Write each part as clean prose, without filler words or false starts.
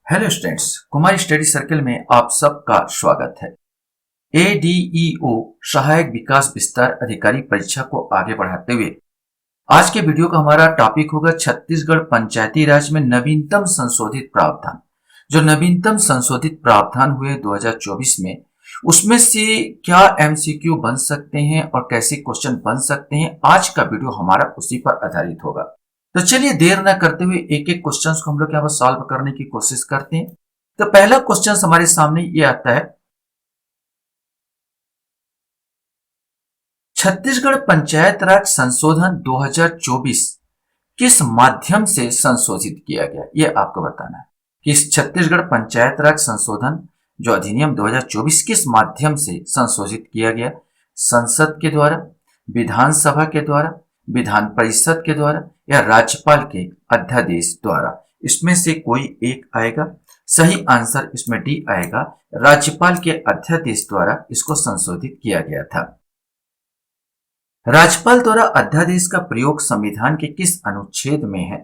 Hello students, Kumar study circle में आप सबका स्वागत है। एडीईओ सहायक विकास विस्तार अधिकारी परीक्षा को आगे बढ़ाते हुए आज के वीडियो का हमारा टॉपिक होगा छत्तीसगढ़ पंचायती राज में नवीनतम संशोधित प्रावधान। जो नवीनतम संशोधित प्रावधान हुए 2024 में, उसमें से क्या एमसीक्यू बन सकते हैं और कैसे क्वेश्चन बन सकते हैं, आज का वीडियो हमारा उसी पर आधारित होगा। तो चलिए देर न करते हुए एक एक क्वेश्चन को हम लोग यहाँ पर सॉल्व करने की कोशिश करते हैं। तो पहला क्वेश्चन हमारे सामने ये आता है, छत्तीसगढ़ पंचायत राज संशोधन 2024 किस माध्यम से संशोधित किया गया, ये आपको बताना है कि इस छत्तीसगढ़ पंचायत राज संशोधन जो अधिनियम 2024 किस माध्यम से संशोधित किया गया। संसद के द्वारा, विधानसभा के द्वारा, विधान परिषद के द्वारा या राज्यपाल के अध्यादेश द्वारा। इसमें से कोई एक आएगा। सही आंसर इसमें डी आएगा, राज्यपाल के अध्यादेश द्वारा इसको संशोधित किया गया था। राज्यपाल द्वारा अध्यादेश का प्रयोग संविधान के किस अनुच्छेद में है?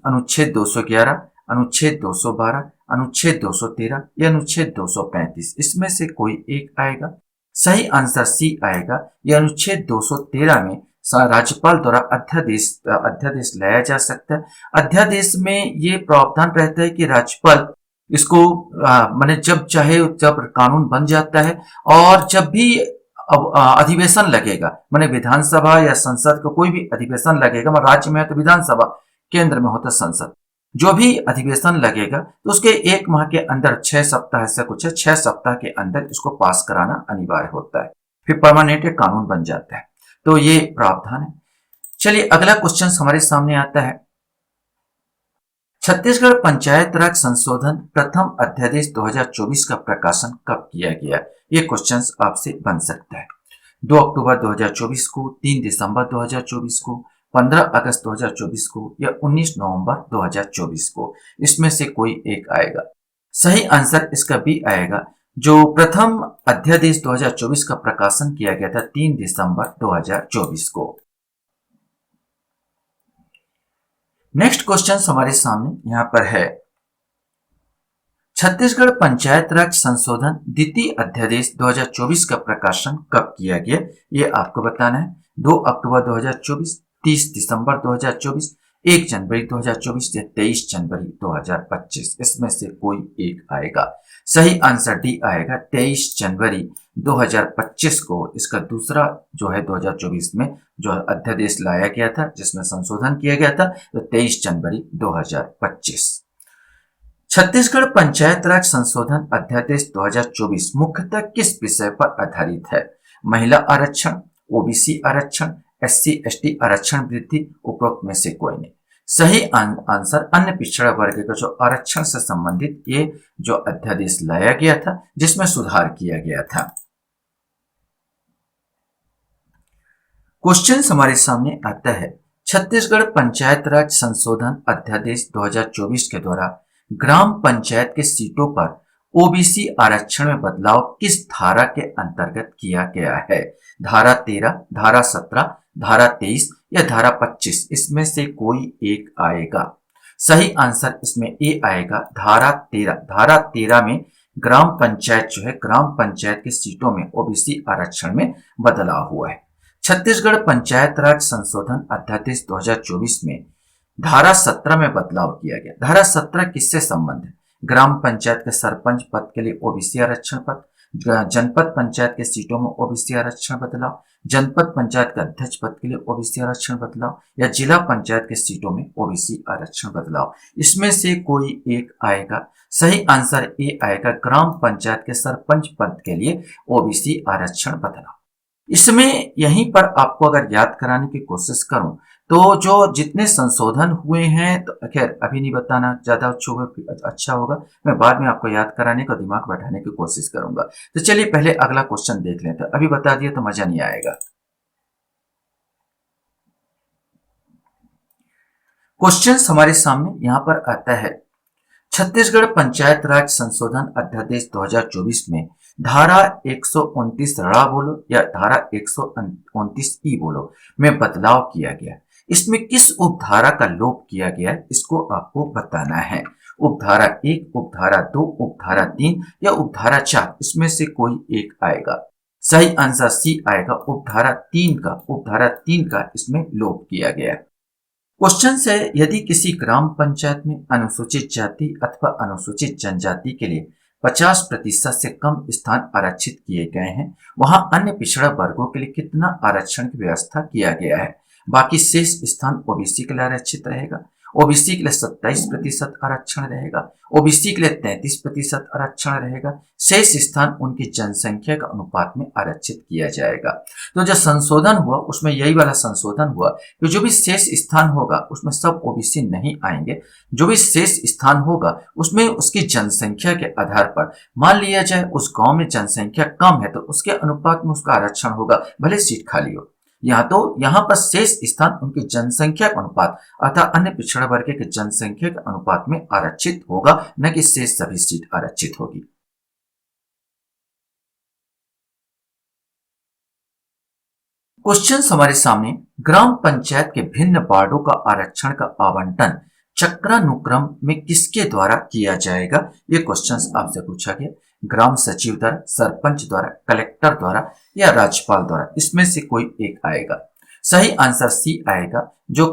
अनुच्छेद 211, अनुच्छेद 212, अनुच्छेद 213 या अनुच्छेद 235। इसमें से कोई एक आएगा। सही आंसर सी आएगा, यह अनुच्छेद 213 में राज्यपाल द्वारा अध्यादेश लाया जा सकता है। अध्यादेश में ये प्रावधान रहता है कि राज्यपाल इसको माने जब चाहे जब कानून बन जाता है, और जब भी अब अधिवेशन लगेगा, माने विधानसभा या संसद को कोई भी अधिवेशन लगेगा, राज्य में है तो विधानसभा, केंद्र में होता संसद, जो भी अधिवेशन लगेगा तो उसके एक माह के अंदर 6 सप्ताह ऐसा कुछ है, 6 सप्ताह के अंदर इसको पास कराना अनिवार्य होता है, फिर परमानेंट कानून बन जाता है। तो ये प्रावधान है। चलिए अगला क्वेश्चन हमारे सामने आता है, छत्तीसगढ़ पंचायत राज संशोधन प्रथम अध्यादेश 2024 का प्रकाशन कब किया गया? ये क्वेश्चन आपसे बन सकता है। 2 अक्टूबर 2024 को, 3 दिसंबर 2024 को, 15 अगस्त 2024 को या 19 नवंबर 2024 को। इसमें से कोई एक आएगा। सही आंसर इसका बी आएगा, जो प्रथम अध्यादेश 2024 का प्रकाशन किया गया था 3 दिसंबर 2024 को। नेक्स्ट क्वेश्चन हमारे सामने यहां पर है, छत्तीसगढ़ पंचायत राज संशोधन द्वितीय अध्यादेश 2024 का प्रकाशन कब किया गया? ये आपको बताना है। 2 अक्टूबर 2024, 30 दिसंबर 2024, 1 जनवरी 2024 या 23 जनवरी 2025। इसमें से कोई एक आएगा। सही आंसर डी आएगा, 23 जनवरी 2025 को इसका दूसरा जो है 2024 में जो अध्यादेश लाया गया था, जिसमें संशोधन किया गया था, तो 23 जनवरी 2025। छत्तीसगढ़ पंचायत राज संशोधन अध्यादेश 2024 मुख्यतः किस विषय पर आधारित है? महिला आरक्षण, ओबीसी आरक्षण, एससी एसटी आरक्षण वृद्धि, उपरोक्त में से कोई नहीं। सही आंसर अन्य पिछड़ा वर्ग का जो आरक्षण से संबंधित ये जो अध्यादेश लाया गया था, जिसमें सुधार किया गया था। क्वेश्चन हमारे सामने आता है, छत्तीसगढ़ पंचायत राज संशोधन अध्यादेश 2024 के द्वारा ग्राम पंचायत के सीटों पर ओबीसी आरक्षण में बदलाव किस धारा के अंतर्गत किया गया है? धारा 13, धारा 17, धारा 23 या धारा 25। इसमें से कोई एक आएगा। सही आंसर इसमें ए आएगा, धारा 13। धारा 13 में ग्राम पंचायत जो है, ग्राम पंचायत की सीटों में ओबीसी आरक्षण में बदलाव हुआ है। छत्तीसगढ़ पंचायत राज संशोधन अध्यादेश 2024 में धारा 17 में बदलाव किया गया। धारा 17 किससे संबंध है? ग्राम पंचायत के सरपंच पद के लिए ओबीसी आरक्षण पद, जनपद पंचायत के सीटों में ओबीसी आरक्षण बदलाव, जनपद पंचायत के अध्यक्ष पद के लिए ओबीसी आरक्षण बदलाव या जिला पंचायत के सीटों में ओबीसी आरक्षण बदलाव। इसमें से कोई एक आएगा। सही आंसर ए आएगा, ग्राम पंचायत के सरपंच पद के लिए ओबीसी आरक्षण बदलाव। इसमें यहीं पर आपको अगर याद कराने की कोशिश करूं तो जो जितने संशोधन हुए हैं, तो खैर अभी नहीं बताना ज्यादा अच्छा होगा, मैं बाद में आपको याद कराने का दिमाग बैठाने की कोशिश करूंगा। तो चलिए पहले अगला क्वेश्चन देख लेते हैं, अभी बता दिया तो मजा नहीं आएगा। क्वेश्चन हमारे सामने यहां पर आता है, छत्तीसगढ़ पंचायत राज संशोधन अध्यादेश 2024 में धारा 129 रा बोलो या धारा 129 ई बोलो में बदलाव किया गया। इसमें किस उपधारा का लोप किया गया है, इसको आपको बताना है। उपधारा 1, उपधारा 2, उपधारा 3 या उपधारा 4, इसमें से कोई एक आएगा। सही आंसर सी आएगा, उपधारा 3 का इसमें लोप किया गया है। क्वेश्चन है, यदि किसी ग्राम पंचायत में अनुसूचित जाति अथवा अनुसूचित जनजाति के लिए 50% से कम स्थान आरक्षित किए गए हैं, वहां अन्य पिछड़ा वर्गों के लिए कितना आरक्षण की व्यवस्था किया गया है। बाकी शेष स्थान ओबीसी के लिए आरक्षित रहेगा। ओबीसी के लिए 27% आरक्षण रहेगा, ओबीसी के लिए 33% आरक्षण रहेगा। शेष स्थान उनकी जनसंख्या के अनुपात में आरक्षित किया जाएगा। तो जो संशोधन हुआ उसमें यही वाला संशोधन हुआ कि जो भी शेष स्थान होगा उसमें सब ओबीसी नहीं आएंगे। जो भी शेष स्थान होगा उसमें उसकी जनसंख्या के आधार पर, मान लिया जाए उस गांव में जनसंख्या कम है तो उसके अनुपात में उसका आरक्षण होगा, भले सीट खाली हो। यहाँ पर शेष स्थान उनकी जनसंख्या के अनुपात अर्थात अन्य पिछड़ा वर्ग के जनसंख्या के अनुपात में आरक्षित होगा, न कि शेष सभी सीट आरक्षित होगी। क्वेश्चन हमारे सामने, ग्राम पंचायत के भिन्न वार्डों का आरक्षण का आवंटन चक्रानुक्रम में किसके द्वारा किया जाएगा। ये क्वेश्चन आपसे पूछा गया। ग्राम सचिव द्वारा, सरपंच द्वारा, कलेक्टर द्वारा या राज्यपाल द्वारा, इसमें से कोई एक आएगा। सही आंसर सी आएगा, जो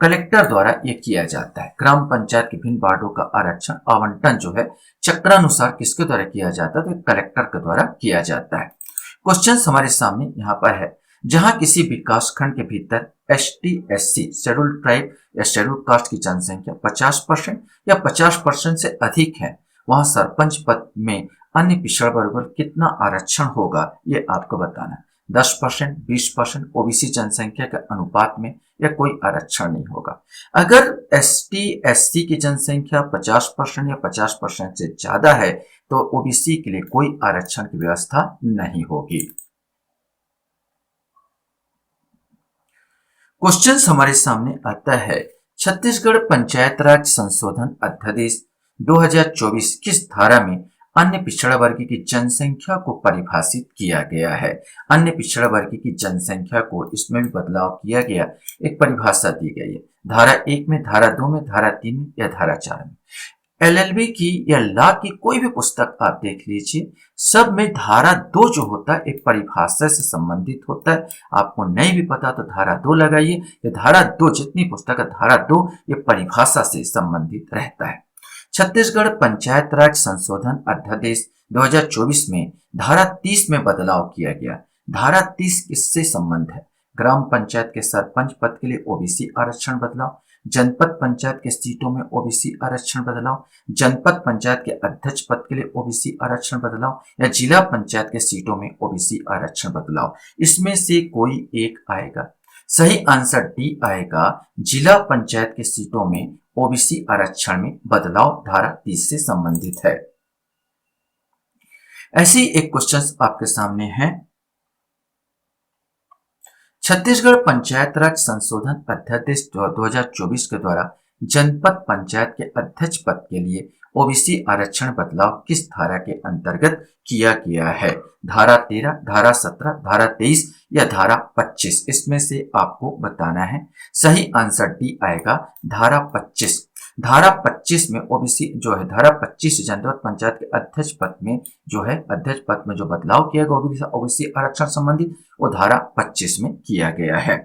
कलेक्टर द्वारा ये किया जाता है। ग्राम पंचायत के भिन्न वार्डों का आरक्षण आवंटन जो है चक्रानुसार किसके द्वारा किया जाता है, तो कलेक्टर के द्वारा किया जाता है। क्वेश्चन हमारे सामने यहाँ पर है, जहां किसी विकास खंड के भीतर एसटी, एससी, शेड्यूल्ड ट्राइब या शेड्यूल्ड कास्ट की जनसंख्या 50% या 50% से अधिक है, वहां सरपंच पद में अन्य पिछड़ा वर्ग पर कितना आरक्षण होगा, ये आपको बताना है। 10%, 20%, ओबीसी जनसंख्या के अनुपात में या कोई आरक्षण नहीं होगा। अगर एसटी, एससी की जनसंख्या 50% या 50% से ज्यादा है तो ओबीसी के लिए कोई आरक्षण की व्यवस्था नहीं होगी। क्वेश्चन हमारे सामने आता है, छत्तीसगढ़ पंचायत राज संशोधन अध्यादेश 2024 किस धारा में अन्य पिछड़ा वर्ग की जनसंख्या को परिभाषित किया गया है। अन्य पिछड़ा वर्ग की जनसंख्या को इसमें भी बदलाव किया गया, एक परिभाषा दी गई है। धारा 1 में, धारा 2 में, धारा 3 में या धारा 4 में। एलएलबी की या लॉ की कोई भी पुस्तक आप देख लीजिए, सब में धारा 2 जो होता है एक परिभाषा से संबंधित होता है। आपको नहीं भी पता तो धारा 2 लगाइए। ये धारा 2, जितनी पुस्तक है धारा 2 ये परिभाषा से संबंधित रहता है। छत्तीसगढ़ पंचायत राज संशोधन अध्यादेश 2024 में धारा 30 में बदलाव किया गया। धारा 30 किससे संबंध है? ग्राम पंचायत के सरपंच पद के लिए ओबीसी आरक्षण बदलाव, जनपद पंचायत के सीटों में ओबीसी आरक्षण बदलाव, जनपद पंचायत के अध्यक्ष पद के लिए ओबीसी आरक्षण बदलाव या जिला पंचायत के सीटों में ओबीसी आरक्षण बदलाव, इसमें से कोई एक आएगा। सही आंसर डी आएगा, जिला पंचायत के सीटों में ओबीसी आरक्षण में बदलाव धारा 30 से संबंधित है। ऐसी एक क्वेश्चन आपके सामने है, छत्तीसगढ़ पंचायत राज संशोधन अध्यादेश 2024 के द्वारा जनपद पंचायत के अध्यक्ष पद के लिए ओबीसी आरक्षण बदलाव किस धारा के अंतर्गत किया गया है? धारा 13, धारा 17, धारा 23 या धारा 25, इसमें से आपको बताना है। सही आंसर डी आएगा, धारा 25। धारा 25 में ओबीसी जो है, धारा 25 जनपद पंचायत के अध्यक्ष पद में जो है, अध्यक्ष पद में जो बदलाव किया गया ओबीसी आरक्षण संबंधित, वो धारा 25 में किया गया है।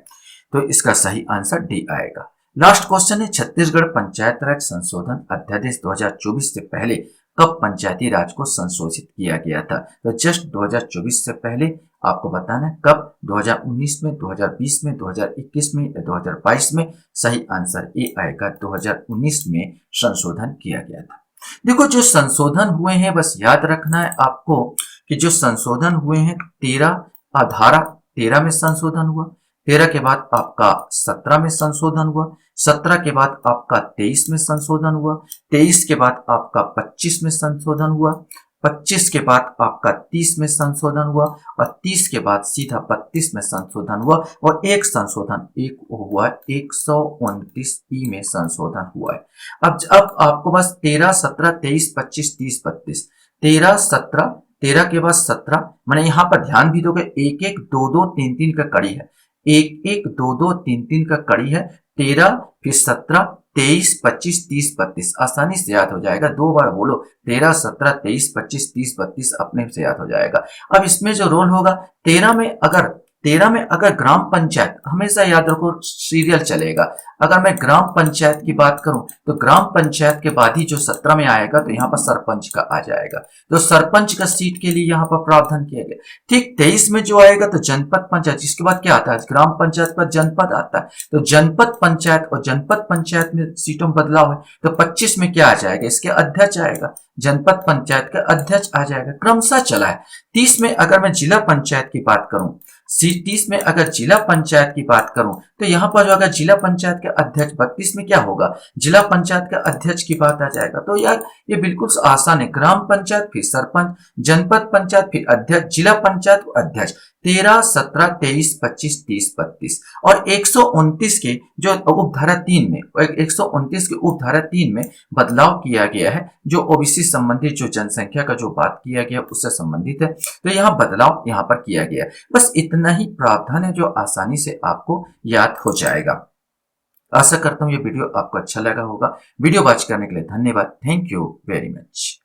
तो इसका सही आंसर डी आएगा। लास्ट क्वेश्चन है, छत्तीसगढ़ पंचायत राज संशोधन अध्यादेश 2024 से पहले कब पंचायती राज को संशोधित किया गया था? तो जस्ट 2024 से पहले आपको बताना है कब, 2019 में, 2020 में, 2021 में या 2022 में। सही आंसर ए आएगा, 2019 में संशोधन किया गया था। देखो, जो संशोधन हुए हैं बस याद रखना है आपको कि जो संशोधन हुए हैं 13, धारा 13 में संशोधन हुआ, 13 के बाद आपका 17 में संशोधन हुआ, 17 के बाद आपका 23 में संशोधन हुआ, 23 के बाद आपका 25 में संशोधन हुआ, 25 के बाद आपका 30 में संशोधन हुआ और 30 के बाद सीधा 32 में संशोधन हुआ और एक संशोधन एक हुआ 129 में संशोधन हुआ है। अब आपको बस 13, 17, 23, 25, 30, 32, 13, 17, 13 के बाद 17, मैंने यहाँ पर ध्यान भी दोगे 1, 1, 2, 2, 3, 3 का कड़ी है, 1, 1, 2, 2, 3, 3 का कड़ी है, 13 फिर 17, 23, 25, 30, 32 आसानी से याद हो जाएगा। 2 बार बोलो, 13, 17, 23, 25, 30, 32 अपने से याद हो जाएगा। अब इसमें जो रोल होगा 13 में अगर ग्राम पंचायत, हमेशा याद रखो सीरियल चलेगा। अगर मैं ग्राम पंचायत की बात करूं तो ग्राम पंचायत के बाद ही जो 17 में आएगा तो यहाँ पर सरपंच का आ जाएगा। तो सरपंच का सीट के लिए यहाँ पर प्रावधान किया गया। ठीक 23 में जो आएगा तो जनपद पंचायत, जिसके बाद क्या आता है, ग्राम पंचायत पर जनपद आता है। तो जनपद पंचायत और जनपद पंचायत में सीटों में बदलाव है। तो 25 में क्या आ जाएगा, इसके अध्यक्ष आएगा, जनपद पंचायत का अध्यक्ष आ जाएगा, क्रमशः चला है। 30 में अगर मैं जिला पंचायत की बात करूं, 30 में अगर जिला पंचायत की बात करूं तो यहाँ पर जो अगर जिला पंचायत के अध्यक्ष, 32 में क्या होगा, जिला पंचायत के अध्यक्ष की बात आ जाएगा। तो यार ये बिल्कुल आसान है, ग्राम पंचायत फिर सरपंच, जनपद पंचायत फिर अध्यक्ष, जिला पंचायत अध्यक्ष। 13, 17, 23, 25, 30, 32 और 129 के जो उपधारा 3 में, 129 के उपधारा 3 में बदलाव किया गया है, जो ओबीसी संबंधित जो जनसंख्या का जो बात किया गया उससे संबंधित है। तो यहाँ बदलाव यहाँ पर किया गया है। बस इतना ही प्रावधान है जो आसानी से आपको याद हो जाएगा। आशा करता हूँ ये वीडियो आपको अच्छा लगा होगा। वीडियो वॉच करने के लिए धन्यवाद। Thank you very much.